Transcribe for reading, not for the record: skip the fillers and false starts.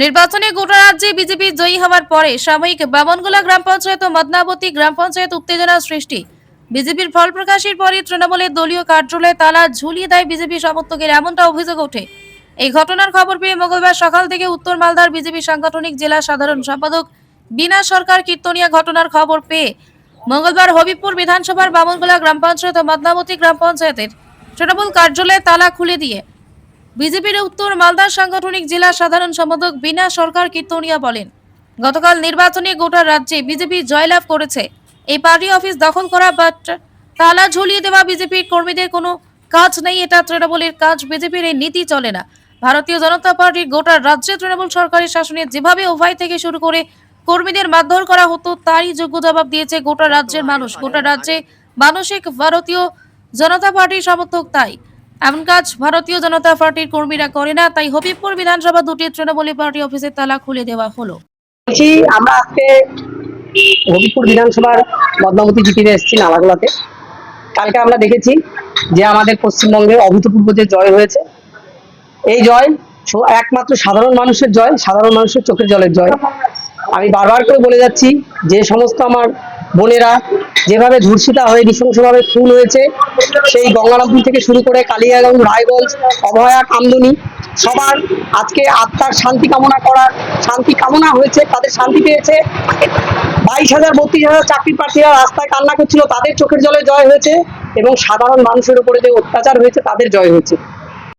নির্বাচনে গোটা রাজ্যে বিজেপি জয়ী হওয়ার পরে সাময়িক বামনগোলা গ্রাম পঞ্চায়েত ও মদনাবতী গ্রাম পঞ্চায়েত উত্তেজনা সৃষ্টি। বিজেপির ফল প্রকাশের পরই তৃণমূলের দলীয় কার্যালয়ে তালা ঝুলিয়ে দেয় বিজেপি সমর্থকের, এমনটা অভিযোগ ওঠে। এই ঘটনার খবর পেয়ে মঙ্গলবার সকাল থেকে উত্তর মালদার বিজেপি সাংগঠনিক জেলা সাধারণ সম্পাদক বিনা সরকার কীর্তনিয়া ঘটনার খবর পেয়ে মঙ্গলবার হবিবপুর বিধানসভার বামনগোলা গ্রাম পঞ্চায়েত ও মদনাবতী গ্রাম পঞ্চায়েতের তৃণমূল কার্যালয়ে তালা খুলে দিয়ে বিজেপির উত্তর মালদার সাংগঠনিক জেলা সাধারণ সম্পাদক বিনা সরকার কীর্তনিয়া বলেন, গতকাল নির্বাচনে গোটা রাজ্যে বিজেপি জয়লাভ করেছে। এই পার্টি অফিস দখল করা বা তালা ঝুলিয়ে দেওয়া বিজেপির কর্মীদের কোনো কাজ নেই, এটা তৃণমূলের কাজ। বিজেপির এই নীতি চলে না। ভারতীয় জনতা পার্টির গোটা রাজ্যে তৃণমূল সরকারের শাসনে যেভাবে ওভাই থেকে শুরু করে কর্মীদের মারধর করা হতো, তারই যোগ্য জবাব দিয়েছে গোটা রাজ্যের মানুষ। গোটা রাজ্যে মানসিক ভারতীয় জনতা পার্টির সমর্থক, তাই এমন কাজ ভারতীয় জনতা পার্টির কর্মীরা করে না। তাই হবিবপুর বিধানসভা দুটি তৃণমূলী পার্টি অফিসের তালা খুলে দেওয়া হলো। আমরা আজকে হবিবপুর বিধানসভার মদনাবতী জিপিতে এসেছি নালাগোলাতে। কালকে আমরা দেখেছি যে আমাদের পশ্চিমবঙ্গে অভূতপূর্ব যে জয় হয়েছে, এই জয় একমাত্র সাধারণ মানুষের জয়, সাধারণ মানুষের চোখের জলের জয়। আমি বারবার করে বলে যাচ্ছি, যে সমস্ত আমার বোনেরা যেভাবে ধর্ষিতা হয়ে নৃশংসভাবে খুন হয়েছে, সেই গঙ্গারামপুর থেকে শুরু করে কালিয়াগঞ্জ, রায়গঞ্জ, অভয়া, কামদুনি, সবার আজকে আত্মার শান্তি কামনা হয়েছে, তাদের শান্তি পেয়েছে। 22,000 32,000 চাকরি প্রার্থীরা রাস্তায় কান্না করছিল, তাদের চোখের জলে জয় হয়েছে। এবং সাধারণ মানুষের উপরে যে অত্যাচার হয়েছে, তাদের জয় হয়েছে।